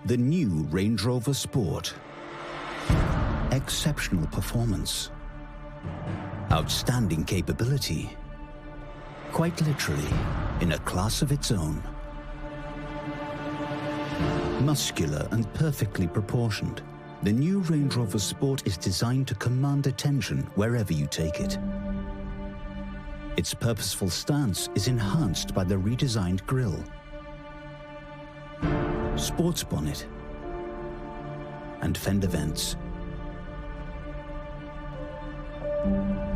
The new Range Rover Sport. Exceptional performance. Outstanding capability. Quite literally, in a class of its own. Muscular and perfectly proportioned, the new Range Rover Sport is designed to command attention wherever you take it. Its purposeful stance is enhanced by the redesigned grille, sports bonnet, and fender vents.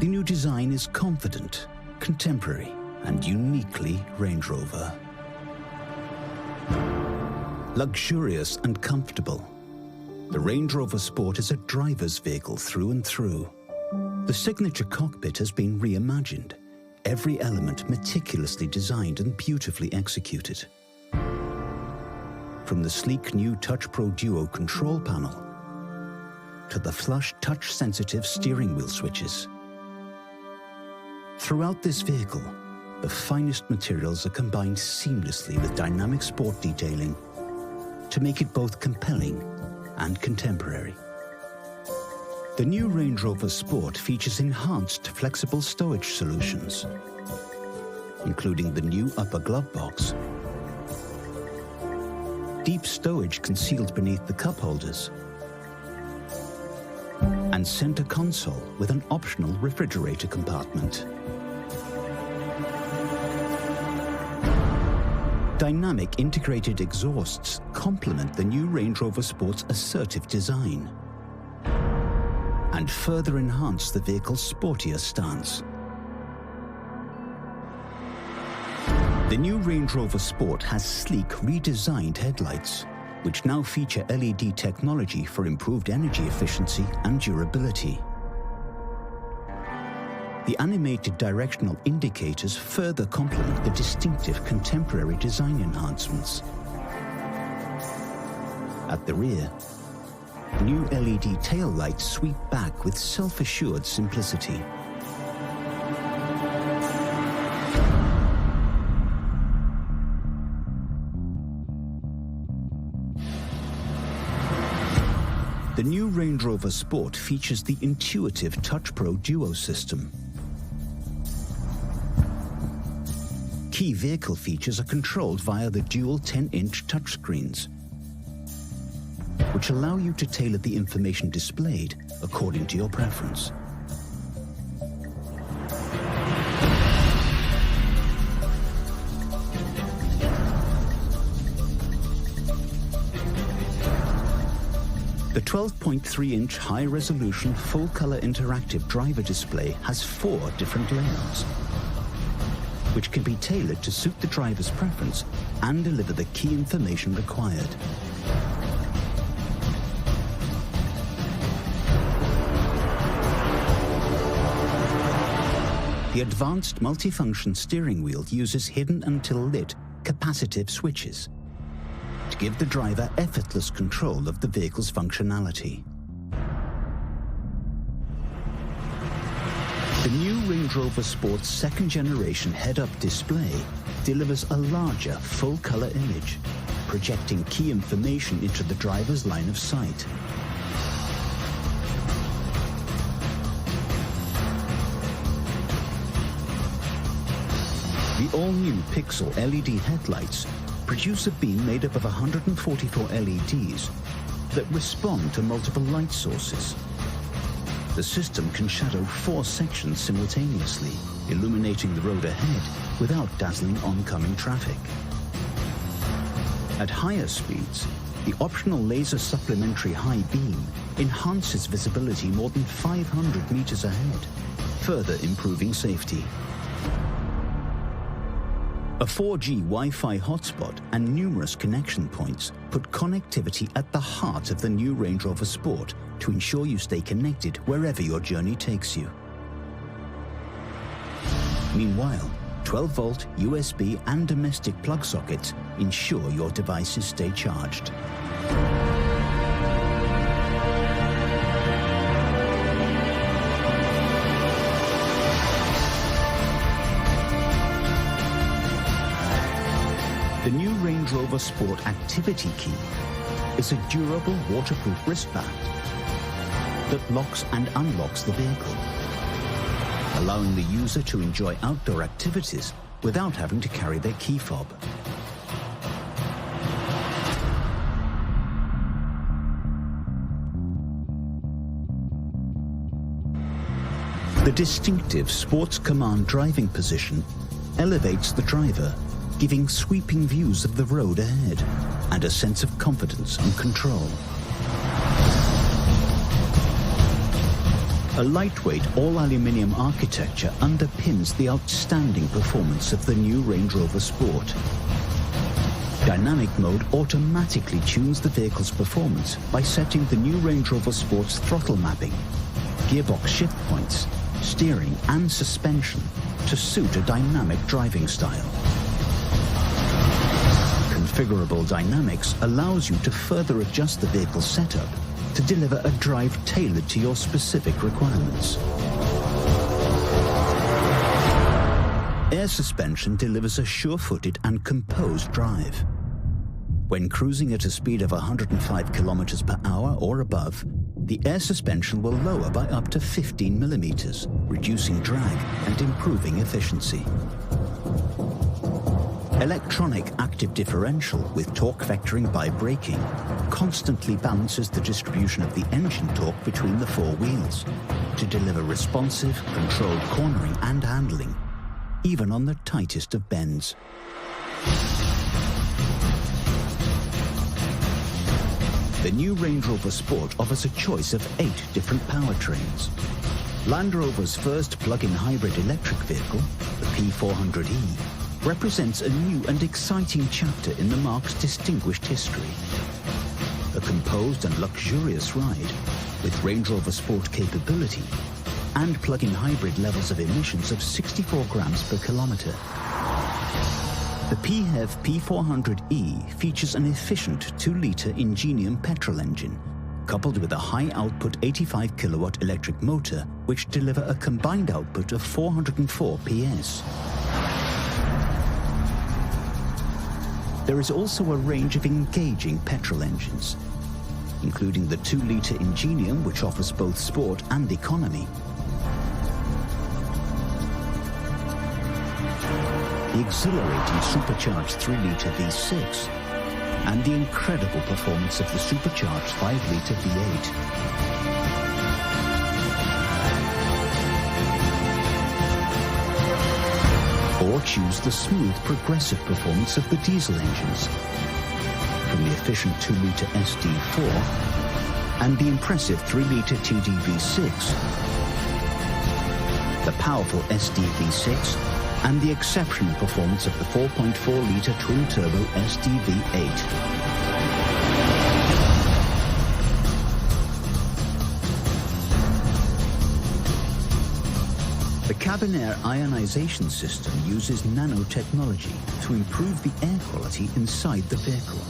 The new design is confident, contemporary, and uniquely Range Rover. Luxurious and comfortable, the Range Rover Sport is a driver's vehicle through and through. The signature cockpit has been reimagined, every element meticulously designed and beautifully executed. From the sleek new Touch Pro Duo control panel to the flush touch-sensitive steering wheel switches. Throughout this vehicle, the finest materials are combined seamlessly with dynamic sport detailing to make it both compelling and contemporary. The new Range Rover Sport features enhanced flexible stowage solutions, including the new upper glove box, deep stowage concealed beneath the cup holders, and center console with an optional refrigerator compartment. Dynamic integrated exhausts complement the new Range Rover Sport's assertive design and further enhance the vehicle's sportier stance. The new Range Rover Sport has sleek, redesigned headlights, which now feature LED technology for improved energy efficiency and durability. The animated directional indicators further complement the distinctive contemporary design enhancements. At the rear, new LED tail lights sweep back with self-assured simplicity. The new Range Rover Sport features the intuitive Touch Pro Duo system. Key vehicle features are controlled via the dual 10-inch touchscreens, which allow you to tailor the information displayed according to your preference. The 12.3-inch high-resolution, full-color interactive driver display has 4 different layouts, which can be tailored to suit the driver's preference and deliver the key information required. The advanced multifunction steering wheel uses hidden until lit capacitive switches to give the driver effortless control of the vehicle's functionality. The new Range Rover Sport's second-generation head-up display delivers a larger, full-color image, projecting key information into the driver's line of sight. The all-new Pixel LED headlights produce a beam made up of 144 LEDs that respond to multiple light sources. The system can shadow 4 sections simultaneously, illuminating the road ahead without dazzling oncoming traffic. At higher speeds, the optional laser supplementary high beam enhances visibility more than 500 meters ahead, further improving safety. A 4G Wi-Fi hotspot and numerous connection points put connectivity at the heart of the new Range Rover Sport to ensure you stay connected wherever your journey takes you. Meanwhile, 12-volt USB and domestic plug sockets ensure your devices stay charged. The new Range Rover Sport Activity Key is a durable waterproof wristband that locks and unlocks the vehicle, allowing the user to enjoy outdoor activities without having to carry their key fob. The distinctive Sports Command driving position elevates the driver, giving sweeping views of the road ahead and a sense of confidence and control. A lightweight all-aluminium architecture underpins the outstanding performance of the new Range Rover Sport. Dynamic mode automatically tunes the vehicle's performance by setting the new Range Rover Sport's throttle mapping, gearbox shift points, steering and suspension to suit a dynamic driving style. Configurable dynamics allows you to further adjust the vehicle's setup to deliver a drive tailored to your specific requirements. Air suspension delivers a sure-footed and composed drive. When cruising at a speed of 105 kilometers per hour or above, the air suspension will lower by up to 15 millimeters, reducing drag and improving efficiency. Electronic active differential with torque vectoring by braking constantly balances the distribution of the engine torque between the four wheels to deliver responsive, controlled cornering and handling, even on the tightest of bends. The new Range Rover Sport offers a choice of 8 different powertrains. Land Rover's first plug-in hybrid electric vehicle, the P400e, represents a new and exciting chapter in the marque's distinguished history. A composed and luxurious ride with Range Rover Sport capability and plug-in hybrid levels of emissions of 64 grams per kilometre. The PHEV P400e features an efficient 2-litre Ingenium petrol engine, coupled with a high-output 85 kilowatt electric motor, which deliver a combined output of 404 PS. There is also a range of engaging petrol engines, including the 2-litre Ingenium, which offers both sport and economy, the exhilarating supercharged 3-litre V6, and the incredible performance of the supercharged 5-litre V8. Or choose the smooth, progressive performance of the diesel engines, from the efficient 2-litre SD4 and the impressive 3-litre TD V6, the powerful SD V6, and the exceptional performance of the 4.4-litre twin-turbo SD V8. The cabin air ionization system uses nanotechnology to improve the air quality inside the vehicle.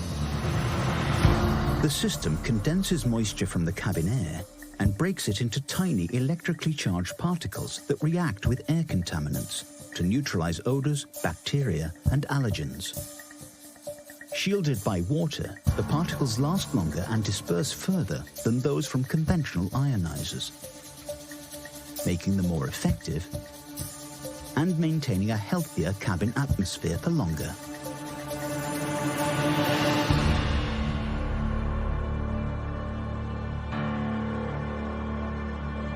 The system condenses moisture from the cabin air and breaks it into tiny electrically charged particles that react with air contaminants to neutralize odors, bacteria, and allergens. Shielded by water, the particles last longer and disperse further than those from conventional ionizers, making them more effective and maintaining a healthier cabin atmosphere for longer.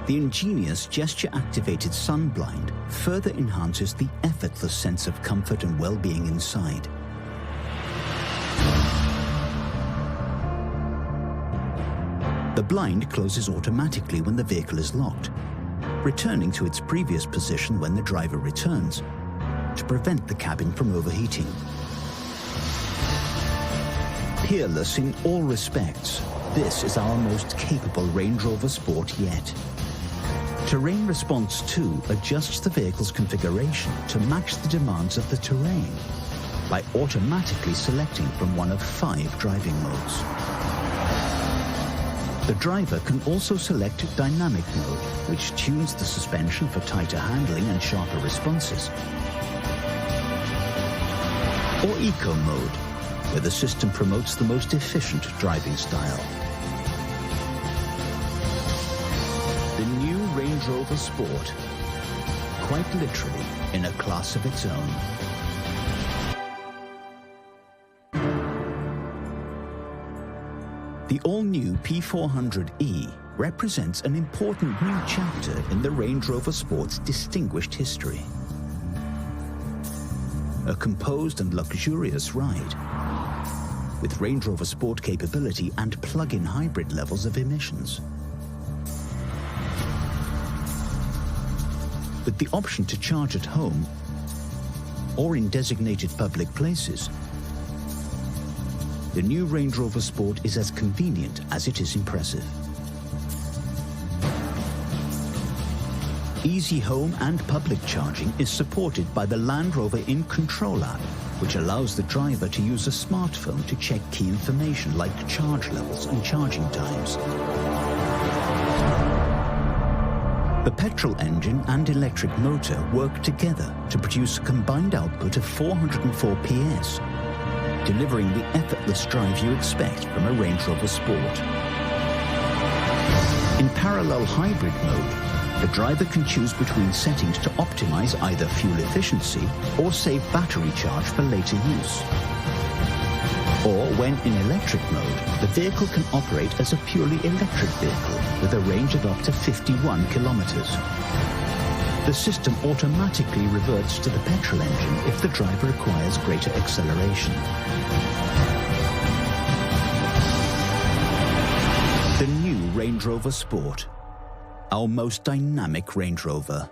The ingenious gesture-activated sun blind further enhances the effortless sense of comfort and well-being inside. The blind closes automatically when the vehicle is locked, returning to its previous position when the driver returns, to prevent the cabin from overheating. Peerless in all respects, this is our most capable Range Rover Sport yet. Terrain Response 2 adjusts the vehicle's configuration to match the demands of the terrain by automatically selecting from one of 5 driving modes. The driver can also select Dynamic mode, which tunes the suspension for tighter handling and sharper responses, or Eco mode, where the system promotes the most efficient driving style. The new Range Rover Sport, quite literally in a class of its own. The all-new P400e represents an important new chapter in the Range Rover Sport's distinguished history. A composed and luxurious ride, with Range Rover Sport capability and plug-in hybrid levels of emissions. With the option to charge at home or in designated public places, the new Range Rover Sport is as convenient as it is impressive. Easy home and public charging is supported by the Land Rover In Control app, which allows the driver to use a smartphone to check key information like charge levels and charging times. The petrol engine and electric motor work together to produce a combined output of 404 PS, delivering the effortless drive you expect from a Range Rover Sport. In parallel hybrid mode, the driver can choose between settings to optimize either fuel efficiency or save battery charge for later use. Or when in electric mode, the vehicle can operate as a purely electric vehicle with a range of up to 51 kilometers. The system automatically reverts to the petrol engine if the driver requires greater acceleration. The new Range Rover Sport, our most dynamic Range Rover.